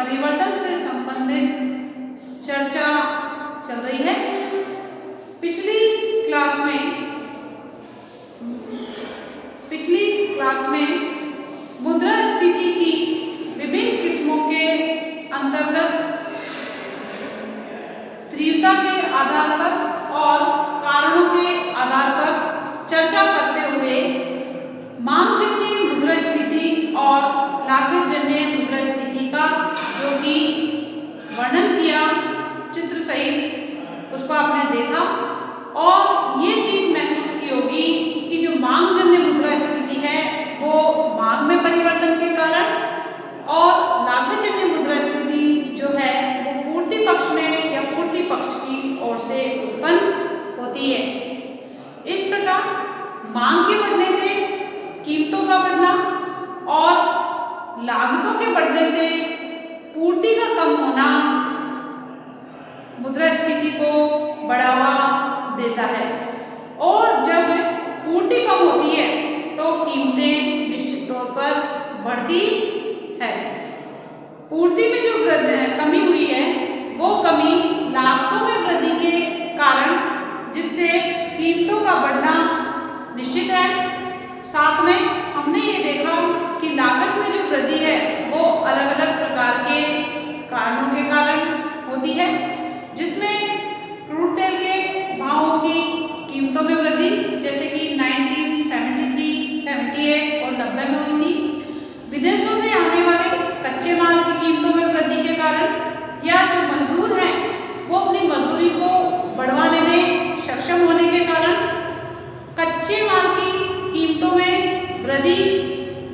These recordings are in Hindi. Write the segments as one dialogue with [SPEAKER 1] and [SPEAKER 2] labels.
[SPEAKER 1] परिवर्तन से संबंधित चर्चा चल रही है। पिछली क्लास में मुद्रास्फीति की विभिन्न किस्मों के अंतर्गत तीव्रता के आधार पर और कारणों के आधार पर चर्चा करते हुए मांगजन्य मुद्रास्फीति और लागतजन्य मुद्रास्फीति का जो कि वर्णन किया चित्र सहित, उसको आपने देखा और ये चीज महसूस की होगी कि जो मांगजन्य मुद्रास्फीति है वो मांग में परिवर्तन के कारण और लागतजन्य मुद्रास्फीति जो है वो पूर्ति पक्ष में या पूर्ति पक्ष की ओर से उत्पन्न होती है। इस प्रकार मांग के बढ़ने से कीमतों का बढ़ना और लागतों के बढ़ने से पूर्ति का कम होना मुद्रास्फीति को बढ़ावा देता है। और जब पूर्ति कम होती है तो कीमतें निश्चित तौर पर बढ़ती है। पूर्ति में जो कमी हुई है वो कमी लागतों में वृद्धि के कारण, जिससे कीमतों का बढ़ना निश्चित है। साथ में हमने ये देखा कि लागत में जो वृद्धि है वो अलग अलग प्रकार के कारणों के कारण होती है, जिसमें क्रूड तेल के भावों की कीमतों में वृद्धि जैसे कि 1973, 78 और 90 में हुई थी। विदेशों से आने वाले कच्चे माल की कीमतों में वृद्धि के कारण या जो मजदूर हैं वो अपनी मजदूरी को बढ़वाने में सक्षम होने के कारण कच्चे माल की कीमतों में वृद्धि,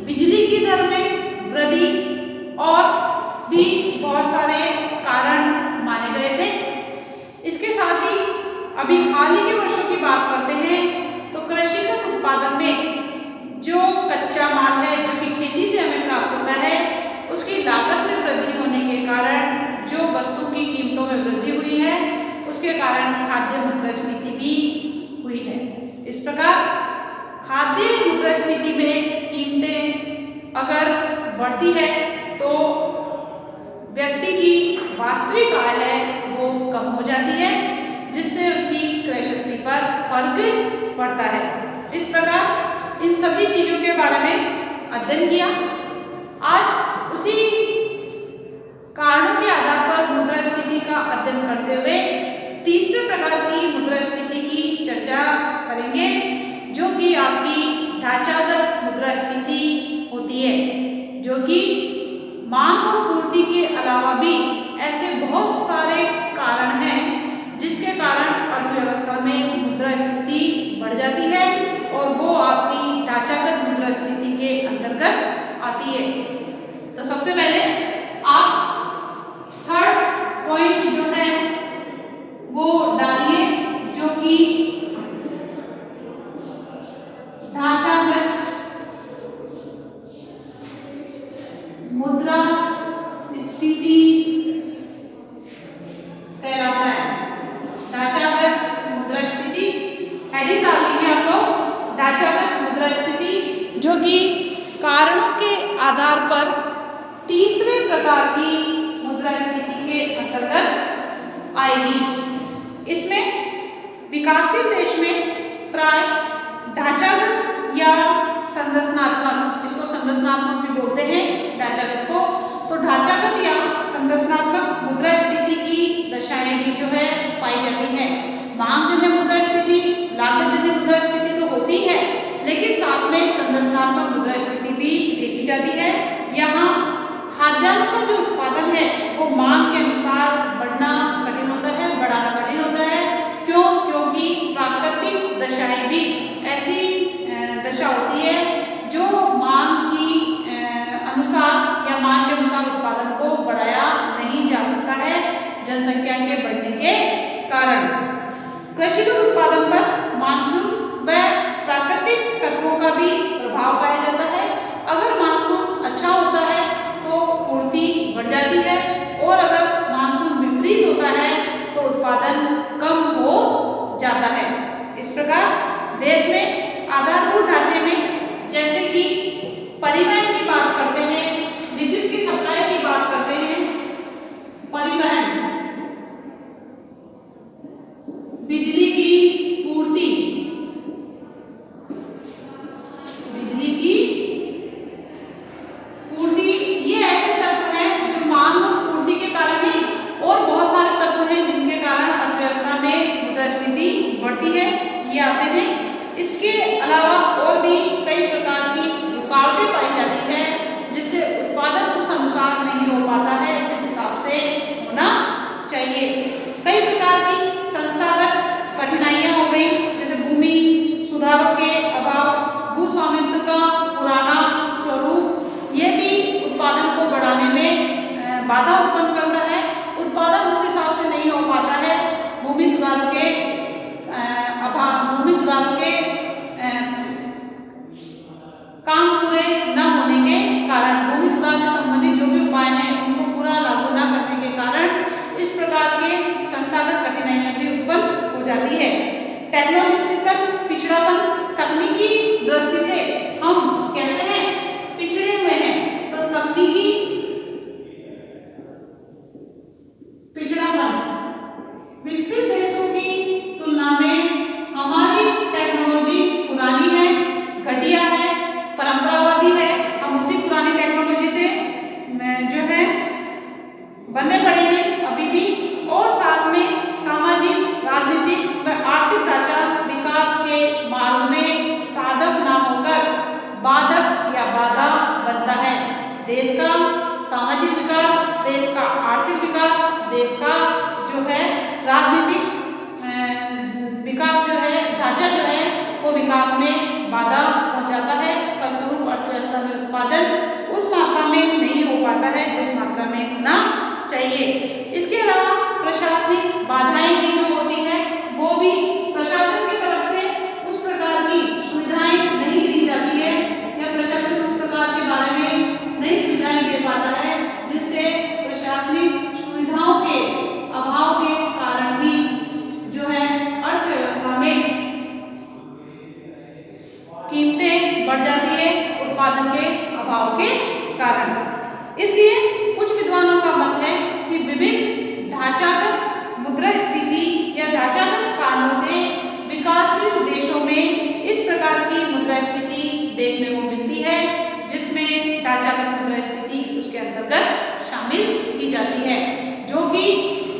[SPEAKER 1] बिजली की दर में वृद्धि और भी बहुत सारे कारण माने गए थे। इसके साथ ही अभी हाल ही के वर्षों की बात करते हैं तो कृषिगत उत्पादन में जो कच्चा माल है जो कि खेती से हमें प्राप्त होता है उसकी लागत में वृद्धि होने के कारण जो वस्तु की कीमतों में वृद्धि हुई है उसके कारण खाद्य मुद्रास्फीति भी हुई है। इस प्रकार खाद्य मुद्रास्फीति में कीमतें अगर बढ़ती है तो व्यक्ति की वास्तविक आय है वो कम हो जाती है, जिससे उसकी क्रय शक्ति पर फर्क पड़ता है। इस प्रकार इन सभी चीजों के बारे में अध्ययन किया। आज उसी कारणों के आधार पर मुद्रास्फीति का अध्ययन करते हुए तीसरे प्रकार की मुद्रास्फीति की चर्चा करेंगे, जो कि आपकी ढांचागत मुद्रास्फीति होती है, जो कि मांग और पूर्ति के अलावा भी ऐसे बहुत सारे कारण हैं जिसके कारण अर्थव्यवस्था में मुद्रास्फीति बढ़ जाती है और वो आपकी ढांचागत मुद्रास्फीति के अंतर्गत आती है। तो सबसे पहले आप थर्ड पॉइंट जो है वो डालिए, जो कि ढांचागत मुद्रास्फीति कहलाता है। ढांचागत मुद्रास्फीति हेडिंग डाल लीजिए आप लोग, ढांचागत मुद्रास्फीति, जो कि कारणों के आधार पर तीसरे प्रकार की मुद्रास्फीति के अंतर्गत आएगी। इसमें विकासशील देश में प्राय ढांचागत या संरचनात्मक, इसको संरचनात्मक भी बोलते हैं ढांचागत को, तो ढांचागत या संरचनात्मक मुद्रास्फीति की दशाएं भी जो है पाई जाती हैं। मांगजन्य मुद्रास्फीति, लागतजन्य मुद्रास्फीति तो होती है, लेकिन साथ में संरचनात्मक मुद्रास्फीति भी देखी जाती है। यहाँ खाद्यान्नों का जो उत्पादन है वो मांग के अनुसार बढ़ना कठिन होता है, बढ़ाना कठिन होता है। क्यों? क्योंकि प्राकृतिक दशाएं भी ऐसी दशा होती है जो मांग की अनुसार या मांग के अनुसार उत्पादन को बढ़ाया नहीं जा सकता है जनसंख्या के बढ़ने के कारण। कृषिगत उत्पादन पर मानसून व प्राकृतिक तत्वों का भी प्रभाव पाया जाता है। अगर मानसून अच्छा होता है तो पूर्ति बढ़ जाती है और अगर मानसून विपरीत होता है तो उत्पादन कम हो जाता है। इस प्रकार देश में आधारभूत ढांचे में जैसे कि परिवहन की बात करते हैं, विद्युत की सप्लाई की बात करते हैं, की पूर्ति, ये ऐसे तत्व हैं जो मांग और पूर्ति के कारण नहीं, और बहुत सारे तत्व हैं जिनके कारण अर्थव्यवस्था में मुद्रास्फीति बढ़ती है, ये आते हैं। इसके अलावा और भी कई प्रकार की रुकावटें पाई जाती है जिससे उत्पादन उस अनुसार नहीं हो पाता है जिस हिसाब से होना चाहिए। कई प्रकार की संस्थागत कठिनाइयां हो गई, जैसे भूमि सुधारों के अभाव, भू स्वामित्व का पुराना स्वरूप, ये भी उत्पादन को बढ़ाने में बाधा उत्पन्न करता है। उत्पादन उस हिसाब से नहीं हो पाता है भूमि सुधारों के अभाव, भूमि सुधारों के काम पूरे न होने के कारण, भूमि सुधार से संबंधित जो भी उपाय हैं उनको पूरा लागू न करने के कारण इस प्रकार के संस्थागत कठिनाइयां भी उत्पन्न हो जाती है। टेक्नोलॉजिकल पिछड़ापन, तकनीकी दृष्टि से हम कैसे हैं, पिछड़े हुए हैं, तो तकनीकी पिछड़ापन, विकसित देशों की तुलना में हमारी टेक्नोलॉजी पुरानी है, घटिया है, परंपरावादी है, हम उसी पुरानी टेक्नोलॉजी से जो है बंधे पड़े हैं अभी भी, और साथ में सामाजिक, राजनीतिक व आर्थिक ढांचा विकास के मार्ग में साधक ना होकर बाधक या बाधा बनता है। देश का सामाजिक विकास, देश का आर्थिक विकास, देश का जो है राजनीतिक विकास जो है, ढांचा जो है वो विकास में बाधा पहुंचाता है। फलस्वरूप अर्थव्यवस्था में उत्पादन उस मात्रा में नहीं हो पाता है जिस मात्रा में होना चाहिए। इसके अलावा प्रशासनिक बाधाएं भी जो होती है वो भी प्रशासन की तरफ से उस प्रकार की सुविधाएं नहीं दी जाती है, या प्रशासन उस प्रकार के बारे में नई सुविधाएं दे पाता है, जिससे प्रशासनिक सुविधाओं के अभाव के कारण भी जो है अर्थव्यवस्था में कीमतें बढ़ जाती है उत्पादन के अभाव के कारण। इसलिए कुछ विद्वानों का मत है कि विभिन्न ढांचागत मुद्रास्फीति या ढांचागत कारणों से विकासशील देशों में इस प्रकार की मुद्रास्फीति देखने को मिलती है, जिसमें ढांचागत मुद्रास्फीति उसके अंतर्गत शामिल की जाती है, जो कि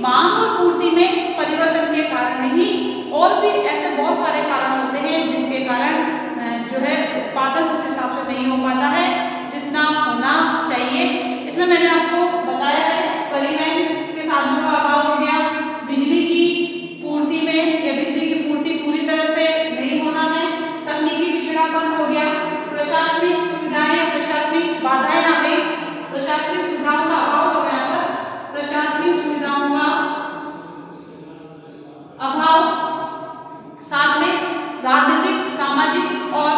[SPEAKER 1] मांग और पूर्ति में परिवर्तन के कारण नहीं, और भी ऐसे बहुत सारे कारण होते हैं जिसके कारण जो है उत्पादन उस हिसाब से नहीं हो पाता है जितना होना चाहिए। इसमें मैंने आपको बताया है परिवहन के साधनों का अभाव हो गया, बिजली की पूर्ति में या बिजली की पूर्ति पूरी तरह से नहीं होना है, तकनीकी पिछड़ापन हो गया, प्रशासनिक सुविधाएं या प्रशासनिक बाधाएं आ गई, प्रशासनिक सुविधाओं का अभाव हो गया, प्रशासनिक सुविधाओं का अभाव, साथ में राजनीतिक, सामाजिक और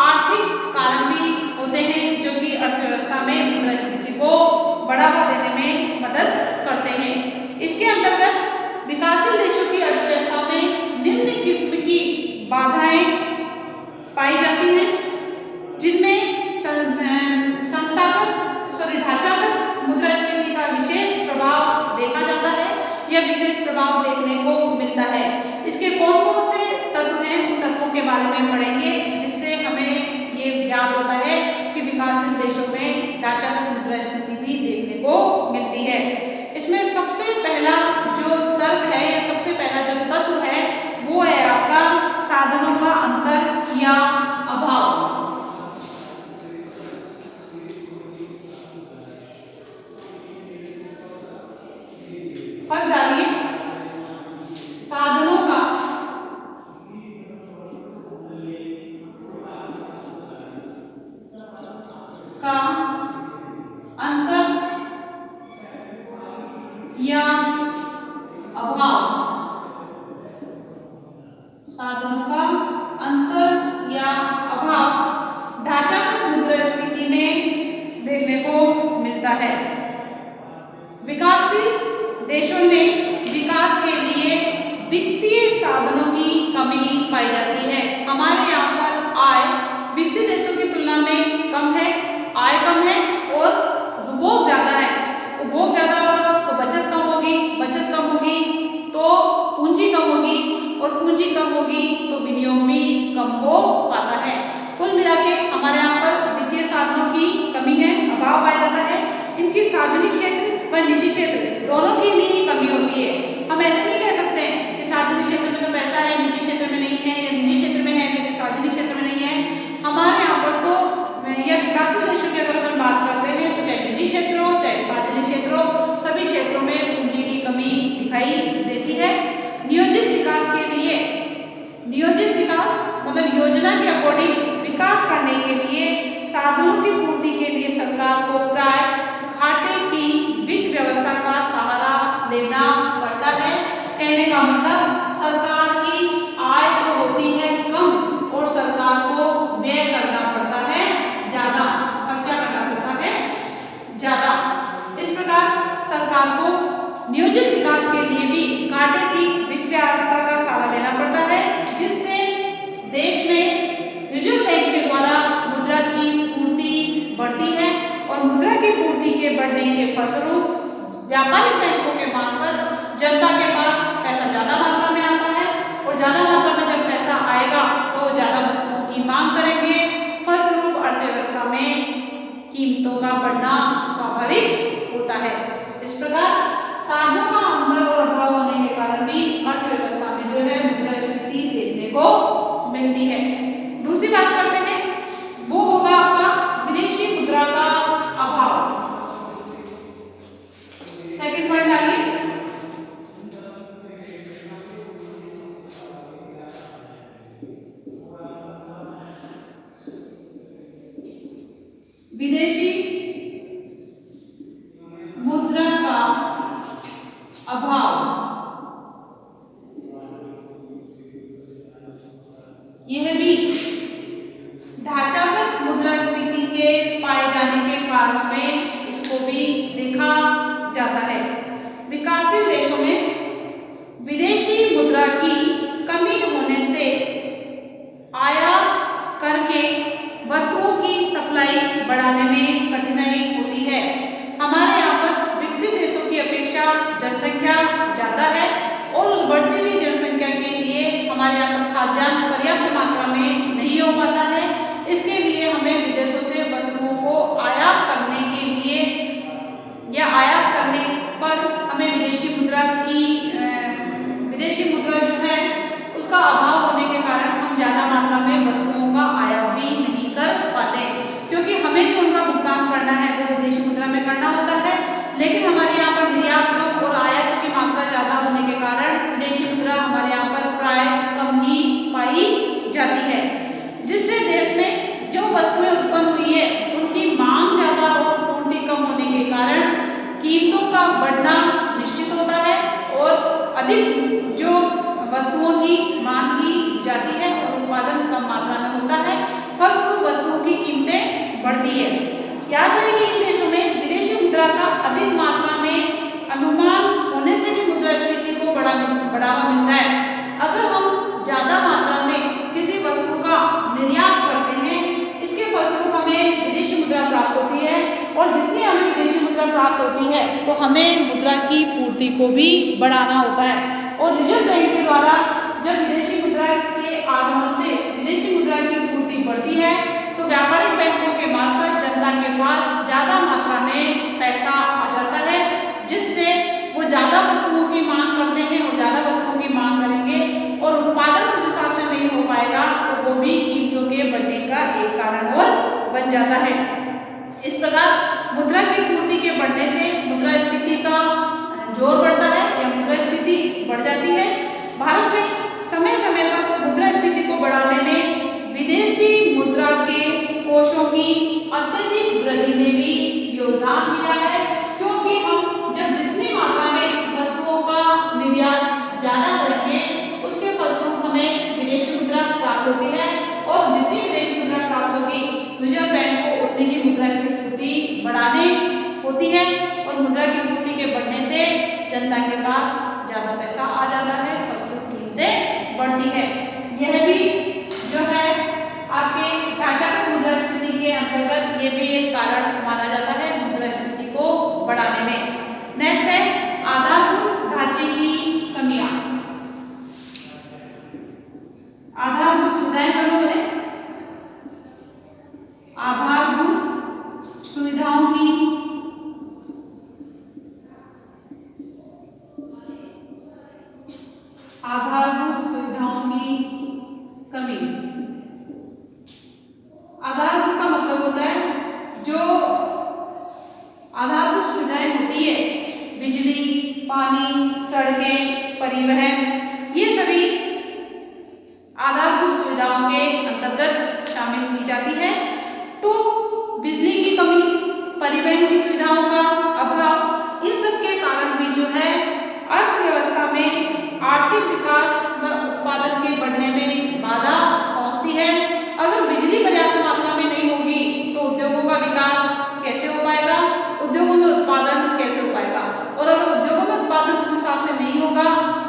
[SPEAKER 1] आर्थिक कारण भी होते हैं जो कि अर्थव्यवस्था में मुद्रास्फीति को बढ़ावा देने में मदद करते हैं। इसके अंतर्गत विकासशील देशों की अर्थव्यवस्था में निम्न किस्म की बाधाएं पाई जाती हैं, जिनमें ढांचागत मुद्रास्फीति का विशेष प्रभाव देखा जाता है या विशेष प्रभाव देखने को मिलता है। इसके कौन कौन से तत्व हैं, उन तत्वों के बारे में पढ़ेंगे, जिससे हमें ये ज्ञात होता है कि विकासशील देशों में ढांचागत मुद्रास्फीति भी देखने को मिलती है। इसमें सबसे पहला जो तर्क है या सबसे पहला जो तत्व है वो है आपका साधनों का अंतर या अभाव। फर्स्ट डालिए साधनों का अंतर या अभाव, साधनों का अंतर या अभाव ढांचागत मुद्रास्फीति में देखने को मिलता है। विकासशील देशों में विकास के लिए वित्तीय साधनों की कमी पाई जाती है। हमारे यहाँ पर आय विकसित देशों की तुलना में कम है, आय कम है और उपभोग ज़्यादा है। उपभोग ज़्यादा होगा तो बचत कम होगी, बचत कम होगी तो पूंजी कम होगी, और पूंजी कम होगी तो विनियोग भी कम हो पाता है। कुल मिला के हमारे यहाँ पर की कमी है, अभाव पाया जाता है। इनकी सार्वजनिक क्षेत्र व निजी क्षेत्र दोनों के लिए ही कमी होती है। हम ऐसे नहीं कह सकते कि सार्वजनिक क्षेत्र में तो पैसा है, निजी क्षेत्र में नहीं है, या निजी क्षेत्र में है लेकिन सार्वजनिक क्षेत्र में नहीं है। हमारे यहाँ पर तो या विकासशील देशों की अगर हम बात करते हैं तो चाहे निजी क्षेत्र हो चाहे सार्वजनिक क्षेत्र हो, सभी क्षेत्रों में पूंजी की कमी दिखाई देती है। नियोजित विकास के लिए, नियोजित विकास मतलब योजना के अकॉर्डिंग विकास करने के लिए साधनों की पूर्ति के लिए सरकार को प्राय घाटे की वित्त व्यवस्था का सहारा लेना पड़ता है। कहने का मतलब सरकार की आय तो होती है कम और सरकार को व्यय करना पड़ता है ज्यादा, खर्चा करना पड़ता है ज्यादा। इस प्रकार सरकार को नियोजित विकास के लिए भी घाटे की वित्त व्यवस्था का सहारा लेना पड़ता है, जिससे देश में रिजर्व बैंक के द्वारा मुद्रा की पूर्ति बढ़ती है और मुद्रा की पूर्ति के बढ़ने के फलस्वरूप व्यापारिक बैंकों के मार्फत जनता के पास पैसा ज्यादा मात्रा में आता है और ज्यादा मात्रा में जब पैसा आएगा तो ज्यादा वस्तुओं की मांग करेंगे, फलस्वरूप अर्थव्यवस्था में कीमतों का बढ़ना स्वाभाविक होता है। इस प्रकार साधनों का अंतर और अभाव होने के कारण भी अर्थव्यवस्था में जो है मुद्रास्फीति देखने को मिलती है। दूसरी बात करते हैं, वो होगा आपका विदेशी मुद्रा का अभाव। सेकंड पॉइंट डालिए, विदेशी मुद्रा का अभाव। यह भी ढांचागत मुद्रास्फीति के पाए जाने के कारण में इसको भी देखा जाता है। विकासशील देशों में विदेशी मुद्रा की कमी होने से आयात करके वस्तुओं की सप्लाई बढ़ाने में कठिनाई होती है। हमारे यहाँ पर विकसित देशों की अपेक्षा जनसंख्या ज़्यादा है और उस बढ़ती हुई जनसंख्या के लिए हमारे यहाँ पर खाद्यान्न पर्याप्त मात्रा में नहीं हो पाता है। इसके लिए हमें विदेशों से वस्तुओं को आयात करने के लिए या आयात करने पर हमें विदेशी मुद्रा जो है उसका अभाव होने के कारण हम ज़्यादा मात्रा में वस्तुओं का आयात भी नहीं कर पाते, क्योंकि हमें जो उनका भुगतान करना है वो विदेशी मुद्रा में करना होता है। लेकिन हमारे यहाँ पर निर्यात कम और आयात की मात्रा ज़्यादा होने के कारण विदेशी मुद्रा हमारे यहाँ पर प्राय कम ही पाई जाती है, जिससे देश में जो वस्तुएं उत्पन्न हुई है उनकी मांग ज़्यादा और पूर्ति कम होने के कारण कीमतों का बढ़ना निश्चित होता है और अधिक जो वस्तुओं की मांग की जाती है और उत्पादन कम मात्रा में होता है, फलस्वरूप वस्तुओं की कीमतें बढ़ती है। याद रहे कि इन देशों में विदेशी मुद्रा का अधिक मात्रा में अनुमान होने से भी मुद्रास्फीति को बढ़ावा मिलता है। अगर हम ज़्यादा मात्रा में किसी वस्तु का निर्यात करते हैं, इसके फलस्वरूप हमें विदेशी मुद्रा प्राप्त होती है और जितनी हमें विदेशी मुद्रा प्राप्त होती है तो हमें मुद्रा की पूर्ति को भी बढ़ाना होता है। और रिजर्व बैंक के द्वारा जब विदेशी मुद्रा के आगमन से विदेशी मुद्रा की पूर्ति बढ़ती है तो व्यापारिक बैंकों के मार्फत जनता के पास ज़्यादा मात्रा में पैसा आ जाता है, जिससे वो ज़्यादा वस्तुओं की मांग करते हैं और ज़्यादा वस्तुओं की मांग करेंगे और उत्पादन उस हिसाब से नहीं हो पाएगा तो वो भी कीमतों के बढ़ने का एक कारण और बन जाता है। इस प्रकार मुद्रा की पूर्ति के बढ़ने से मुद्रास्फीति का जोर बढ़ता है या मुद्रास्फीति बढ़ जाती है। भारत में समय समय पर मुद्रास्फीति को बढ़ाने में विदेशी मुद्रा के कोषों की अत्यधिक वृद्धि ने भी योगदान दिया है, क्योंकि हम जब जितनी मात्रा में वस्तुओं का निर्यात ज़्यादा करेंगे उसके फलस्वरूप हमें विदेशी मुद्रा प्राप्त होती है और जितनी विदेशी मुद्रा प्राप्त होगी रिजर्व बैंक को उतनी ही मुद्रा की पूर्ति बढ़ाने होती है और मुद्रा की पूर्ति के बढ़ने से जनता के पास ज़्यादा पैसा आ जाता है, फलस्वरूप कीमतें बढ़ती है। यह भी जो है आपके ढांचागत मुद्रास्फीति के अंतर्गत ये भी एक कारण माना जाता है मुद्रास्फीति को बढ़ाने में। नेक्स्ट है आधारभूत ढांचे की कमियां। आधारभूत सुविधाएं करो बोले, आधारभूत परिवहन, ये सभी आधारभूत सुविधाओं के अंतर्गत शामिल की जाती है। तो बिजली की कमी, परिवहन की सुविधाओं का अभाव, इन सब के कारण भी जो है अर्थव्यवस्था में आर्थिक विकास व उत्पादन के बढ़ने में बाधा पहुंचती है। अगर बिजली पर्याप्त मात्रा में नहीं होगी तो उद्योगों का विकास कैसे हो पाएगा, उद्योगों में उत्पादन कैसे हो पाएगा, और अगर उद्योगों में उत्पादन उस हिसाब से नहीं होगा,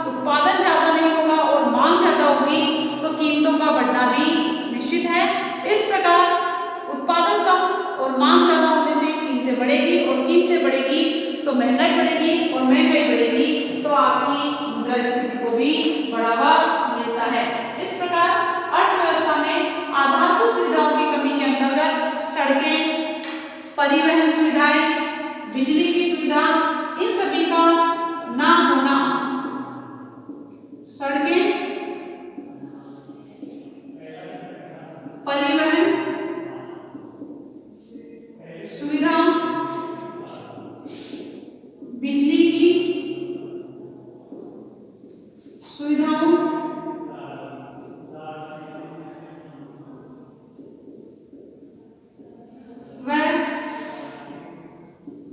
[SPEAKER 1] उत्पादन ज़्यादा नहीं होगा और मांग ज़्यादा होगी तो कीमतों का बढ़ना भी निश्चित है। इस प्रकार उत्पादन कम और मांग ज़्यादा होने से कीमतें बढ़ेगी, और कीमतें बढ़ेगी तो महंगाई बढ़ेगी, और महंगाई बढ़ेगी तो आपकी मुद्रास्फीति को भी बढ़ावा मिलता है। इस प्रकार अर्थव्यवस्था में आधारभूत सुविधाओं की कमी के अंतर्गत सड़कें, परिवहन सुविधाएं, बिजली की सुविधा, इन सभी का ना होना, सड़कें, परिवहन सुविधा, बिजली की सुविधाओं, व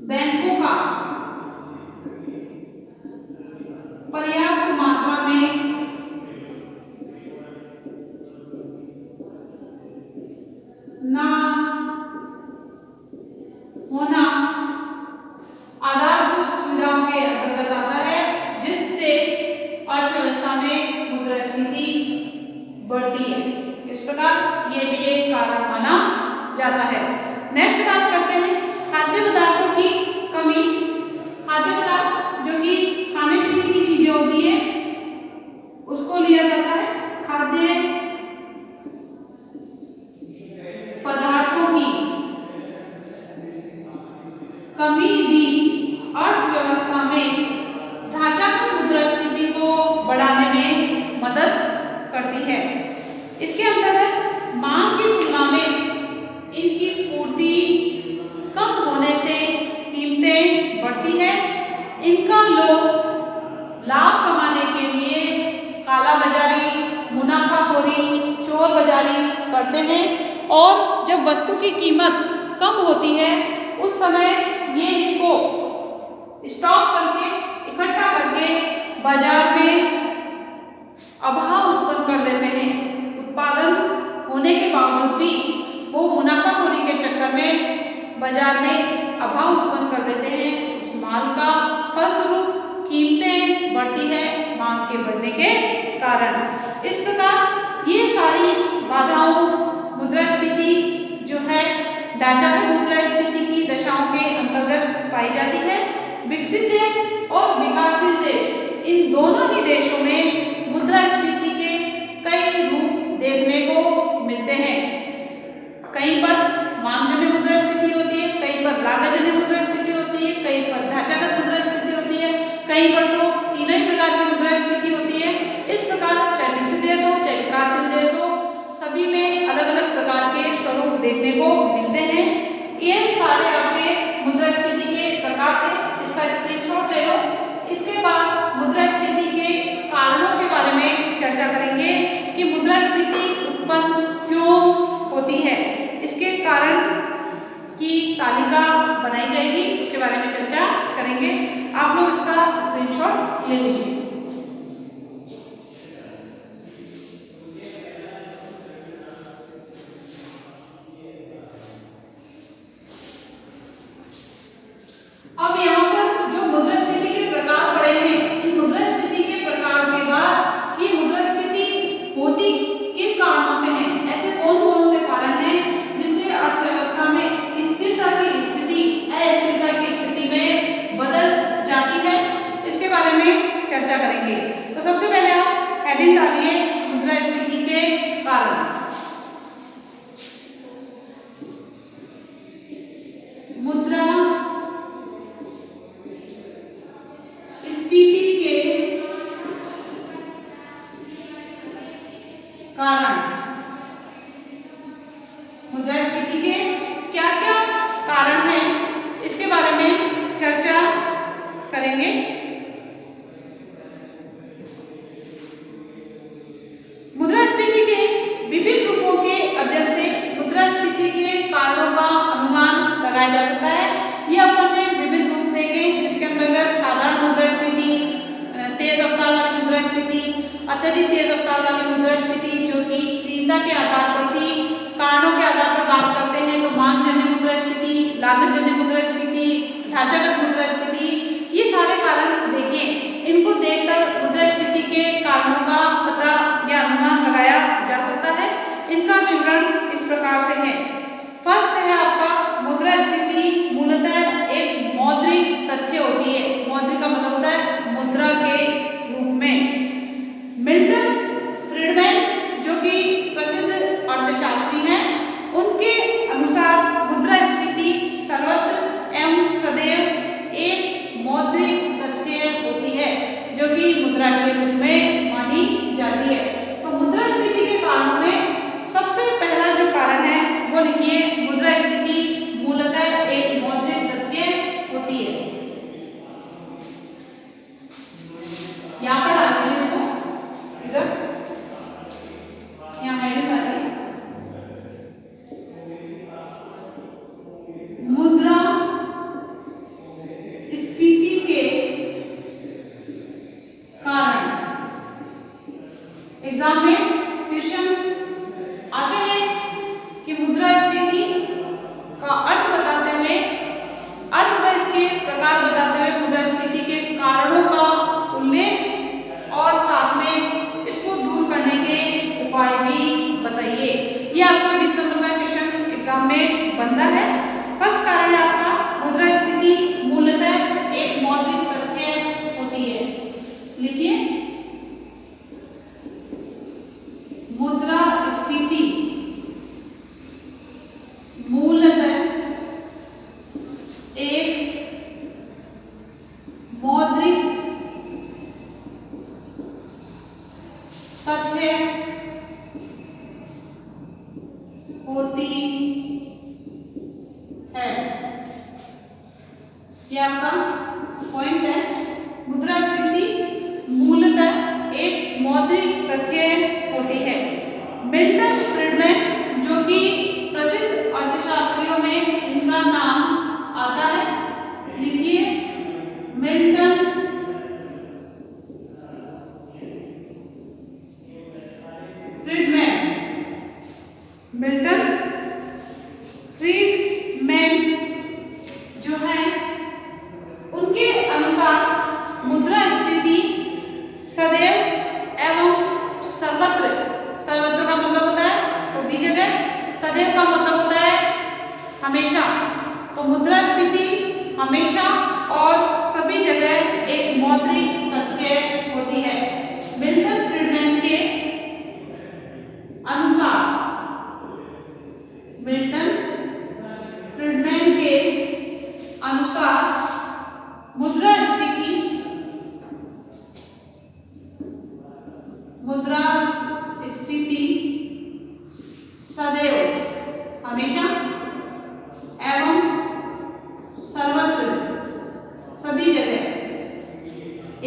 [SPEAKER 1] बैंकों का पर्याप्त मात्रा में ना होना आधारभूत सुविधाओं के अंतर्गत आता है, जिससे अर्थव्यवस्था में मुद्रास्फीति बढ़ती है। इस प्रकार ये भी एक कारण माना जाता है। नेक्स्ट बात करते हैं खाद्य पदार्थों की कमी। खाद्य पदार्थ जो कि खाने पीने की चीजें होती है उसको लिया जाता है। खाद्य पदार्थों की कमी भी अर्थव्यवस्था में ढांचागत मुद्रास्फीति को बढ़ाने में मदद करती है। इसके अंतर्गत मांग की तुलना में इनकी पूर्ति कम होने से कीमतें बढ़ती है। इनका लोग लाभ कमाने के लिए काला बाजारी, मुनाफाखोरी, चोर बाजारी करते हैं, और जब वस्तु की कीमत कम होती है उस समय ये इसको स्टॉक करके, इकट्ठा करके बाजार में अभाव उत्पन्न कर देते हैं। उत्पादन होने के बावजूद भी वो मुनाफाखोरी के चक्कर में बाजार में अभाव उत्पन्न कर देते हैं। उस माल का फलस्वरूप कीमतें बढ़ती है मांग के बढ़ने के कारण। इस प्रकार ये सारी बाधाओं मुद्रास्फीति जो है ढांचागत मुद्रास्फीति की दशाओं के अंतर्गत पाई जाती है। विकसित देश और विकासशील देश, इन दोनों ही देशों में मुद्रास्फीति के कई रूप देखने को मिलते हैं। कहीं पर मांगजन्य मुद्रास्फीति होती है, कहीं पर लागतजन्य मुद्रास्फीति होती है, कहीं पर ढांचागत मुद्रास्फीति होती है, कहीं पर तो तीनों ही प्रकार की मुद्रास्फीति होती है। इस प्रकार चाहे विकसित देश हो चाहे विकासशील देश हो, सभी में अलग अलग प्रकार के स्वरूप देखने को मिलते हैं। ये सारे आपके मुद्रास्फीति के प्रकार थे, इसका स्क्रीनशॉट ले लो। इसके बाद मुद्रास्फीति के कारणों के बारे में चर्चा करेंगे कि मुद्रास्फीति उत्पन्न क्यों होती है। इसके कारण की तालिका बनाई जाएगी, उसके बारे में चर्चा करेंगे। आप लोग इसका स्क्रीनशॉट ले लीजिए। अब यहाँ पर जो मुद्रास्फीति के प्रकार पड़े हैं, इन मुद्रास्फीति के प्रकार के बाद ये मुद्रास्फीति होती किन कारणों से है, ऐसे कौन कौन से कारण हैं जिससे अर्थव्यवस्था में स्थिरता की स्थिति अस्थिरता की स्थिति में बदल जाती है, इसके बारे में चर्चा करेंगे। तो सबसे पहले आप हेडिंग डालिए मुद्रास्फीति के कारण। मुद्रा स्फीति के कारण, मुद्रास्फीति के क्या क्या कारण हैं इसके बारे में चर्चा करेंगे। मुद्रास्फीति, अत्यधिक तेज रफ्तार वाली मुद्रास्फीति जो कि तीव्रता के आधार पर थी। कारणों के आधार पर बात करते हैं तो मांगजन्य मुद्रास्फीति, लागतजन्य मुद्रास्फीति, ढांचागत मुद्रास्फीति, ये सारे कारण देखें। इनको देखकर मुद्रास्फीति के कारणों का पता या अनुमान लगाया जा सकता है। इनका विवरण इस प्रकार से है। फर्स्ट है आपका मुद्रास्फीति मूलतः एक मौद्रिक तथ्य होती है। मौद्रिक का मतलब होता है मुद्रा के रूप में। मिल्टन फ्रीडमैन जो कि प्रसिद्ध अर्थशास्त्री हैं, उनके अनुसार मुद्रास्फीति सर्वत्र एवं सदैव एक मौद्रिक तथ्य होती है जो कि मुद्रा के रूप में मानी जाती है। तो मुद्रास्फीति के कारणों में सबसे पहला जो कारण है वो लिखिए, मुद्रास्फीति मूलतः एक मौद्रिक तथ्य होती है। यहाँ पर डालिए इसको, इधर यहाँ हेडिंग डालिए, मुद्रा स्फीति के कारण। एग्जाम में क्वेश्चंस आते हैं कि मुद्रास्फीति का अर्थ बताते हुए, अर्थ व इसके प्रकार बताते हुए मुद्रास्फीति के कारणों का उल्लेख और साथ में इसको दूर करने के उपाय भी बताइए। ये आपको 20 नंबर का क्वेश्चन एग्जाम में बनता है। फर्स्ट कारण है आपका मुद्रास्फीति मूलतः एक मौद्रिक तथ्य होती है। लिखिए, मुद्रास्फीति मूलतः एक मौद्रिक तथ्य होती है। ये आपका पॉइंट है। मुद्रास्फीति मूलतः एक मौद्रिक तथ्य होती है। मिल्टन फ्रीडमैन जो कि प्रसिद्ध अर्थशास्त्रियों में इनका नाम आता है, लिखिए, मिल्टन फ्रीडमैन। मिल्टन फ्रीडमैन जो है, उनके अनुसार मुद्रास्फीति सदैव एवं सर्वत्र, सर्वत्र का मतलब होता है सभी जगह, सदैव का मतलब होता है हमेशा। तो मुद्रास्फीति हमेशा और सभी जगह एक मौद्रिक तथ्य होती है। मिल्टन फ्रीडमैन के अनुसार, मिल्टन फ्रीडमैन के अनुसार मुद्रास्फीति सदैव, हमेशा एवं सर्वत्र, सभी जगह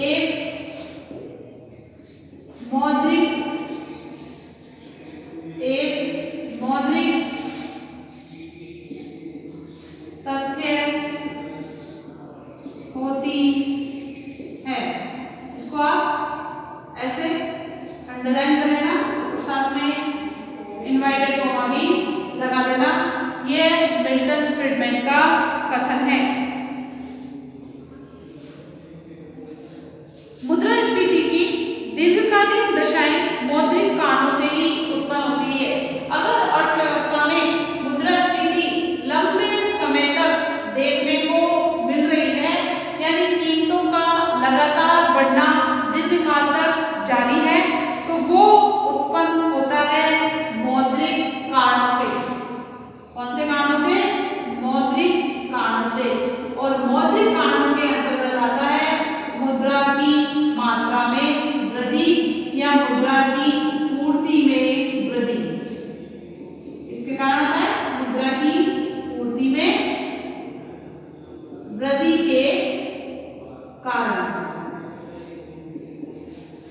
[SPEAKER 1] एक मौद्रिक तथ्य होती है। इसको आप ऐसे अंडरलाइन कर लेना और साथ में इनवर्टेड कॉमा भी लगा देना। यह मिल्टन फ्रीडमैन का कथन है। मुद्रास्फीति की दीर्घकालीन दशाएं मौद्रिक कारणों से ही उत्पन्न होती है। अगर अर्थव्यवस्था में मुद्रास्फीति लंबे समय तक देखने को मिल रही है, यानी कीमतों का लगातार बढ़ना दीर्घकाल तक जारी है, तो वो उत्पन्न होता है मौद्रिक कारणों से। कौन से कारणों से? मौद्रिक कारणों से। और मौद्रिक कारणों के अंतर्गत आता है मुद्रा की मात्रा में वृद्धि या मुद्रा की पूर्ति में वृद्धि। इसके कारण आता है मुद्रा की पूर्ति में वृद्धि के कारण।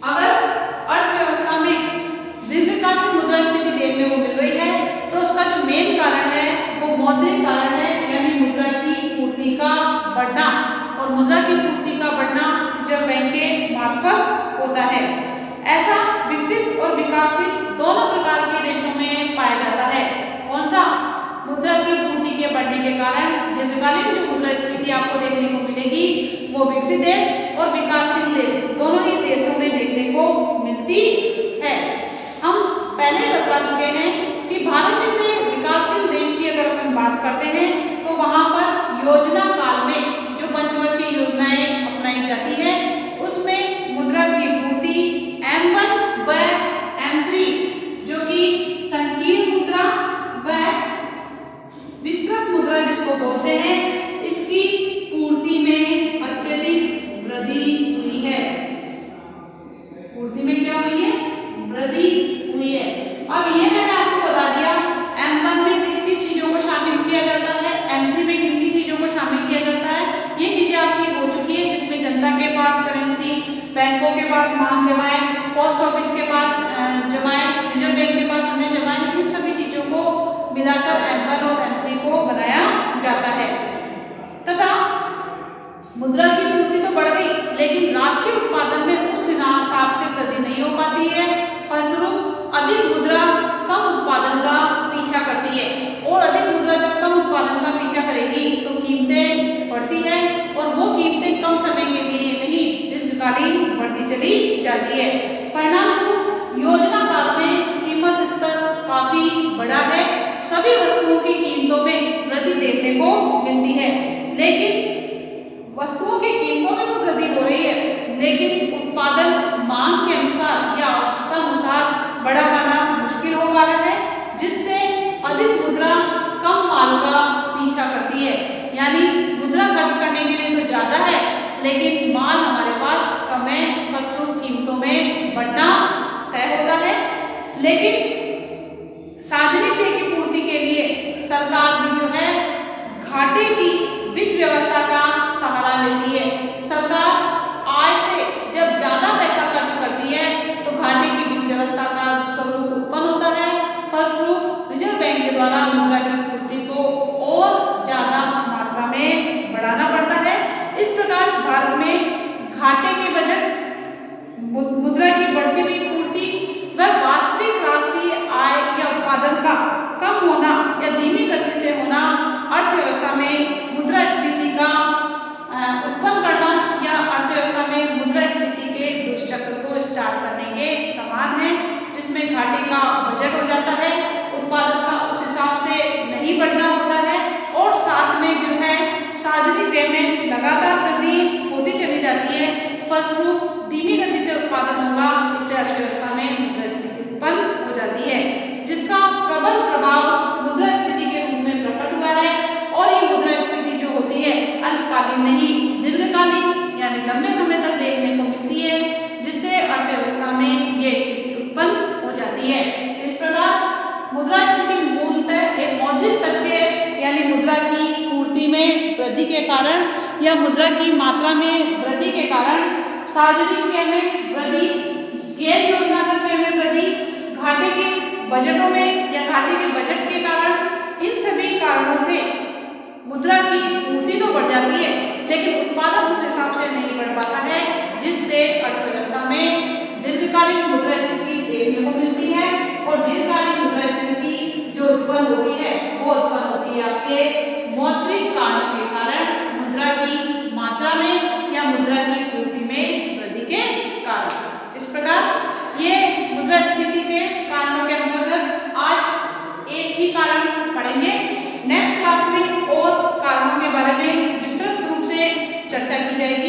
[SPEAKER 1] अगर अर्थव्यवस्था में दीर्घकालीन मुद्रास्फीति देखने को मिल रही है, तो उसका जो मेन कारण है वो मौद्रिक कारण है, यानी मुद्रा की पूर्ति का बढ़ना। और मुद्रा की पूर्ति का बढ़ना रिजर्व बैंक के मार्फत होता है। ऐसा विकसित और विकासशील दोनों प्रकार के देशों में पाया जाता है। कौन सा? मुद्रा की पूर्ति के बढ़ने के कारण दीर्घकालीन जो मुद्रास्फीति आपको देखने को मिलेगी वो विकसित देश और विकासशील देश दोनों ही देशों में देखने को मिलती है। हम पहले बता चुके हैं कि भारत जैसे विकासशील देश की अगर अपन बात करते हैं तो वहां पर योजना काल में जो पंचवर्षीय योजनाएं अपनाई जाती है उसमें मुद्रा की पूर्ति M1 व M3 जो कि संकीर्ण मुद्रा व विस्तृत मुद्रा जिसको बोलते हैं इसकी पूर्ति में अत्यधिक वृद्धि हुई है। पूर्ति में क्या हुई है? वृद्धि हुई है। अब ये मैंने आपको बता दिया M1 में किस किस चीजों को शामिल किया जाता है, M3 में किन किन चीजों को शामिल किया जाता है, ये चीजें आपकी हो चुकी है जिसमें जनता के पास करेंसी, बैंकों के पास मांग जमाएं, पोस्ट ऑफिस के पास जमाएं, रिजर्व बैंक के पास अन्य जमाएं, इन सभी चीजों को मिलाकर M1 और M3 को बनाया जाता है। तथा मुद्रा की पूर्ति तो बढ़ गई लेकिन राष्ट्रीय उत्पादन में उस हिसाब से वृद्धि नहीं हो पाती है। फलस्वरूप अधिक मुद्रा कम उत्पादन का पीछा करती है और अधिक मुद्रा जब कम उत्पादन का पीछा करेगी तो कीमतें बढ़ती है और वो कीमतें कम समय के लिए नहीं दीर्घकालीन बढ़ती चली जाती है। परिणाम स्वरूप योजना काल में कीमत स्तर काफी बड़ा है। सभी वस्तुओं की कीमतों में वृद्धि देखने को मिलती है लेकिन वस्तुओं की कीमतों में तो वृद्धि हो रही है लेकिन उत्पादन मांग के अनुसार या आवश्यकता अनुसार बढ़ा पाना मुश्किल हो पा रहा है जिससे अधिक मुद्रा कम माल का पीछा करती है। यानी मुद्रा खर्च करने के लिए तो ज्यादा है लेकिन माल हमारे पास कम है, फलस्वरूप कीमतों में बढ़ना तय होता है। लेकिन सार्वजनिक व्यय की पूर्ति के लिए सरकार भी जो है घाटे की वित्त व्यवस्था का सहारा लेती है। सरकार आय से जब ज्यादा पैसा खर्च करती है तो घाटे की वित्त व्यवस्था का स्वरूप उत्पन्न होता है। फलस्वरूप रिजर्व बैंक के द्वारा मुद्रा की पूर्ति को और ज्यादा मात्रा में बढ़ाना पड़ता है। इस प्रकार भारत में घाटे के बजट, मुद्रा की बढ़ती हुई पूर्ति व वास्तविक राष्ट्रीय आय या उत्पादन का कम होना या धीमी गति से होना अर्थव्यवस्था में मुद्रास्फीति का उत्पन्न करना या अर्थव्यवस्था में मुद्रास्फीति के दुष्चक्र को स्टार्ट करने के समान है जिसमें घाटे का बजट हो जाता है, उत्पादन का उस हिसाब से नहीं बढ़ना होता है और साथ में जो है सार्वजनिक व्यय में लगातार वृद्धि होती चली जाती है। फलस्वरूप धीमी गति से उत्पादन होगा, इससे अर्थव्यवस्था में मुद्रास्फीति उत्पन्न हो जाती है जिसका प्रबल प्रभाव मुद्रास्फीति के रूप में प्रकट हुआ है। और ये मुद्रास्फीति जो होती है अल्पकालीन नहीं दीर्घकालीन यानी लंबे समय तक देखने को मिलती है जिससे अर्थव्यवस्था में ये स्थिति उत्पन्न हो जाती है। इस प्रकार मुद्रास्फीति मूलतः एक मौद्रिक तथ्य यानी मुद्रा की पूर्ति में वृद्धि के कारण या मुद्रा की मात्रा में वृद्धि के कारण सार्वजनिक व्यय में वृद्धि, गैर योजनागत व्यय में वृद्धि, घाटे के बजटों में या घाटे के बजट के कारण, इन सभी कारणों से मुद्रा की पूर्ति तो बढ़ जाती है लेकिन उत्पादन उस हिसाब से नहीं बढ़ पाता है जिससे अर्थव्यवस्था में दीर्घकालीन मुद्रास्फीति देखने को मिलती है। और दीर्घकालीन मुद्रास्फीति जो उत्पन्न होती है वो उत्पन्न होती है आपके मौद्रिक कारणों के कारण, मुद्रा की मात्रा में या मुद्रा की पूर्ति में वृद्धि के कारण। इस प्रकार ये मुद्रास्फीति के कारणों के अंतर्गत आज एक ही कारण पढ़ेंगे। नेक्स्ट क्लास में और कारणों के बारे में विस्तृत रूप से चर्चा की जाएगी।